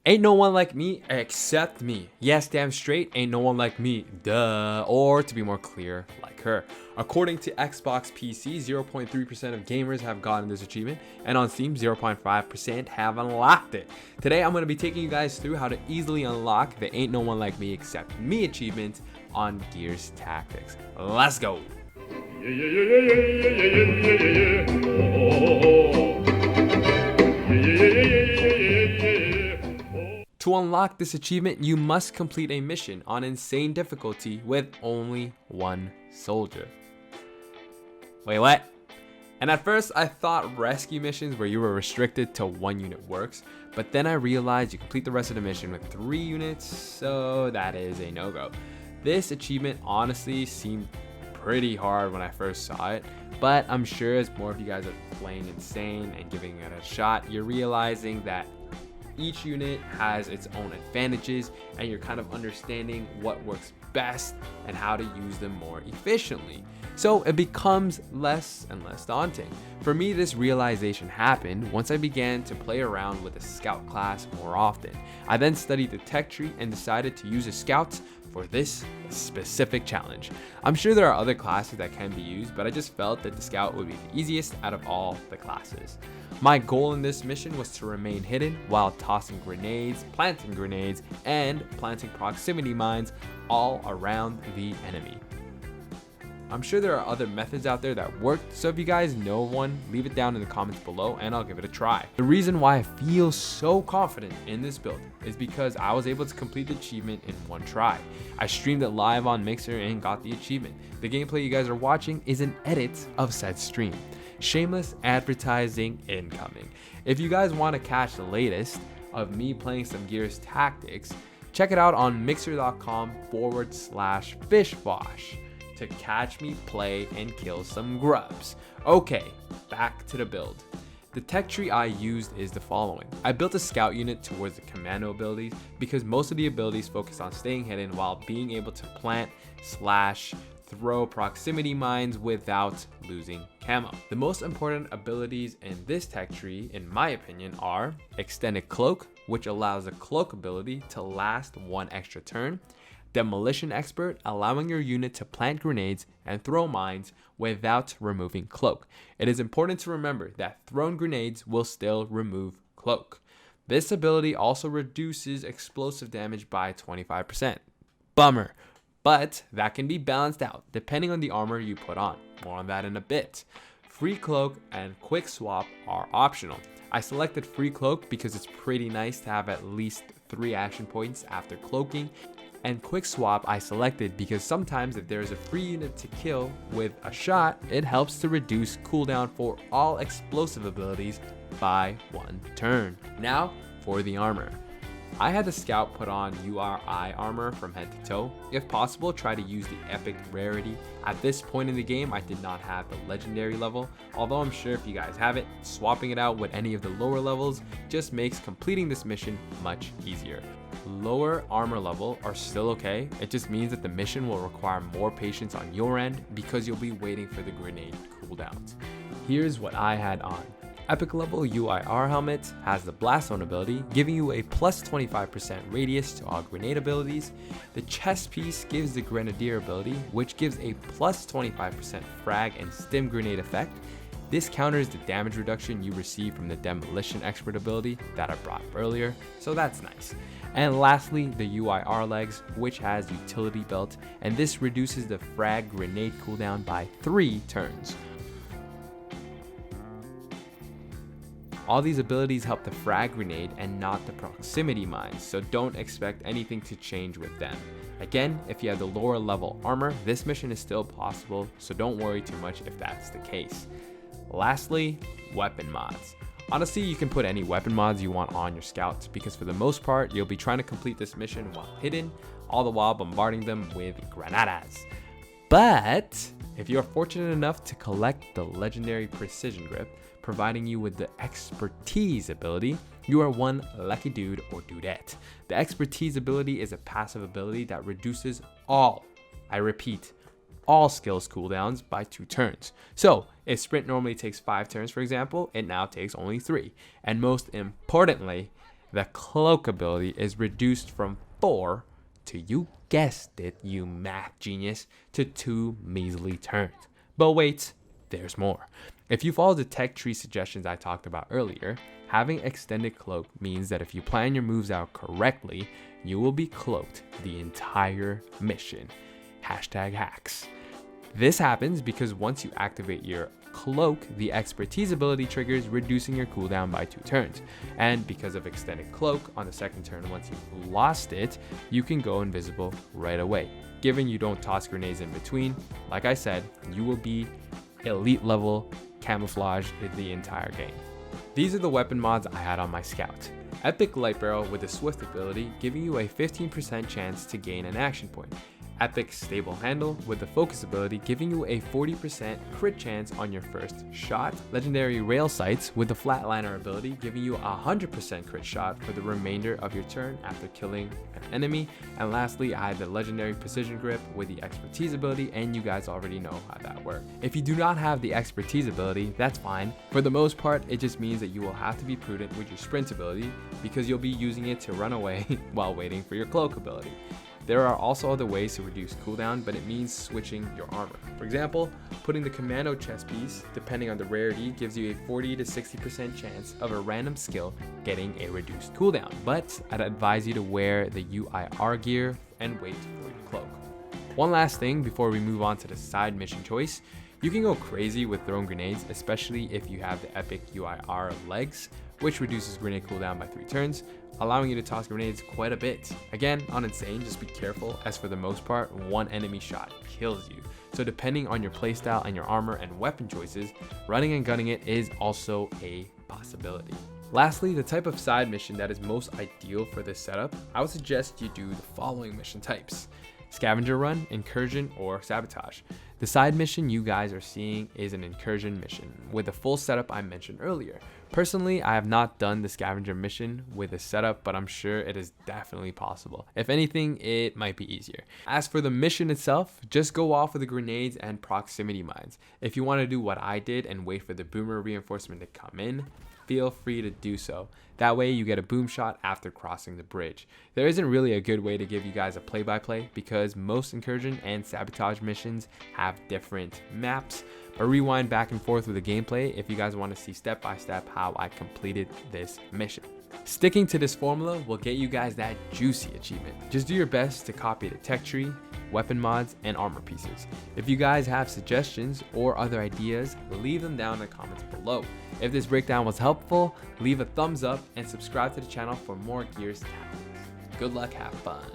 Ain't no one like me except me. Yes, damn straight, ain't no one like me. Duh. Or to be more clear, like her. According to Xbox PC, 0.3% of gamers have gotten this achievement, and on Steam, 0.5% have unlocked it. Today, I'm going to be taking you guys through how to easily unlock the Ain't No One Like Me Except Me achievement on Gears Tactics. Let's go. To unlock this achievement, you must complete a mission on insane difficulty with only one soldier. Wait, what? And at first I thought rescue missions where you were restricted to one unit works, but then I realized you complete the rest of the mission with 3 units, so that is a no-go. This achievement honestly seemed pretty hard when I first saw it, but I'm sure as more of you guys are playing insane and giving it a shot, you're realizing that each unit has its own advantages and you're kind of understanding what works best and how to use them more efficiently. So it becomes less and less daunting. For me, this realization happened once I began to play around with the scout class more often. I then studied the tech tree and decided to use the scouts for this specific challenge. I'm sure there are other classes that can be used, but I just felt that the scout would be the easiest out of all the classes. My goal in this mission was to remain hidden while tossing grenades, and planting proximity mines all around the enemy. I'm sure there are other methods out there that work, so if you guys know one, leave it down in the comments below and I'll give it a try. The reason why I feel so confident in this build is because I was able to complete the achievement in one try. I streamed it live on Mixer and got the achievement. The gameplay you guys are watching is an edit of said stream. Shameless advertising incoming. If you guys want to catch the latest of me playing some Gears Tactics, check it out on mixer.com/fishwash. to catch me play and kill some grubs. Okay, back to the build. The tech tree I used is the following. I built a scout unit towards the commando abilities because most of the abilities focus on staying hidden while being able to plant/throw proximity mines without losing camo. The most important abilities in this tech tree, in my opinion, are Extended Cloak, which allows the cloak ability to last 1 extra turn, Demolition Expert, allowing your unit to plant grenades and throw mines without removing cloak. It is important to remember that thrown grenades will still remove cloak. This ability also reduces explosive damage by 25%. Bummer, but that can be balanced out depending on the armor you put on. More on that in a bit. Free Cloak and Quick Swap are optional. I selected Free Cloak because it's pretty nice to have at least 3 action points after cloaking, and Quick Swap I selected because sometimes if there is a free unit to kill with a shot, it helps to reduce cooldown for all explosive abilities by 1 turn. Now for the armor. I had the scout put on URI armor from head to toe. If possible, try to use the epic rarity. At this point in the game, I did not have the legendary level, although I'm sure if you guys have it, swapping it out with any of the lower levels just makes completing this mission much easier. Lower armor level are still okay, it just means that the mission will require more patience on your end because you'll be waiting for the grenade cooldowns. Here's what I had on. Epic level UIR helmet has the blast zone ability, giving you a plus 25% radius to all grenade abilities. The chest piece gives the grenadier ability, which gives a plus 25% frag and stim grenade effect. This counters the damage reduction you receive from the demolition expert ability that I brought up earlier, so that's nice. And lastly, the UIR legs, which has utility belt, and this reduces the frag grenade cooldown by 3 turns. All these abilities help the frag grenade and not the proximity mines, so don't expect anything to change with them. Again, if you have the lower level armor, this mission is still possible, so don't worry too much if that's the case. Lastly, weapon mods. Honestly, you can put any weapon mods you want on your scouts because for the most part, you'll be trying to complete this mission while hidden, all the while bombarding them with granadas. But if you're fortunate enough to collect the legendary precision grip, providing you with the expertise ability, you are one lucky dude or dudette. The expertise ability is a passive ability that reduces all, I repeat, all skills cooldowns by 2 turns. So if sprint normally takes 5 turns, for example, it now takes only 3. And most importantly, the cloak ability is reduced from 4 to, you guessed it, you math genius, to 2 measly turns. But wait, there's more. If you follow the tech tree suggestions I talked about earlier, having extended cloak means that if you plan your moves out correctly, you will be cloaked the entire mission. #hacks. This happens because once you activate your cloak, the expertise ability triggers, reducing your cooldown by 2 turns. And because of extended cloak, on the second turn, once you've lost it, you can go invisible right away. Given you don't toss grenades in between, like I said, you will be elite level camouflage the entire game. These are the weapon mods I had on my scout. Epic Light Barrel with the Swift ability, giving you a 15% chance to gain an action point. Epic Stable Handle with the Focus ability, giving you a 40% crit chance on your first shot. Legendary Rail Sights with the Flatliner ability, giving you a 100% crit shot for the remainder of your turn after killing an enemy. And lastly, I had the Legendary Precision Grip with the Expertise ability, and you guys already know how that works. If you do not have the Expertise ability, that's fine. For the most part, it just means that you will have to be prudent with your Sprint ability because you'll be using it to run away while waiting for your Cloak ability. There are also other ways to reduce cooldown, but it means switching your armor. For example, putting the Commando chest piece, depending on the rarity, gives you a 40 to 60% chance of a random skill getting a reduced cooldown. But I'd advise you to wear the UIR gear and wait for your cloak. One last thing before we move on to the side mission choice. You can go crazy with throwing grenades, especially if you have the epic UIR of legs, which reduces grenade cooldown by 3 turns, allowing you to toss grenades quite a bit. Again, on Insane, just be careful, as for the most part, one enemy shot kills you. So depending on your playstyle and your armor and weapon choices, running and gunning it is also a possibility. Lastly, the type of side mission that is most ideal for this setup, I would suggest you do the following mission types: Scavenger Run, Incursion, or Sabotage. The side mission you guys are seeing is an incursion mission with the full setup I mentioned earlier. Personally, I have not done the scavenger mission with this setup, but I'm sure it is definitely possible. If anything, it might be easier. As for the mission itself, just go off with the grenades and proximity mines. If you want to do what I did and wait for the boomer reinforcement to come in, feel free to do so. That way you get a boom shot after crossing the bridge. There isn't really a good way to give you guys a play-by-play because most incursion and sabotage missions have different maps, but rewind back and forth with the gameplay if you guys want to see step-by-step how I completed this mission. Sticking to this formula will get you guys that juicy achievement. Just do your best to copy the tech tree, weapon mods, and armor pieces. If you guys have suggestions or other ideas, leave them down in the comments below. If this breakdown was helpful, leave a thumbs up and subscribe to the channel for more Gears tactics. Good luck, have fun.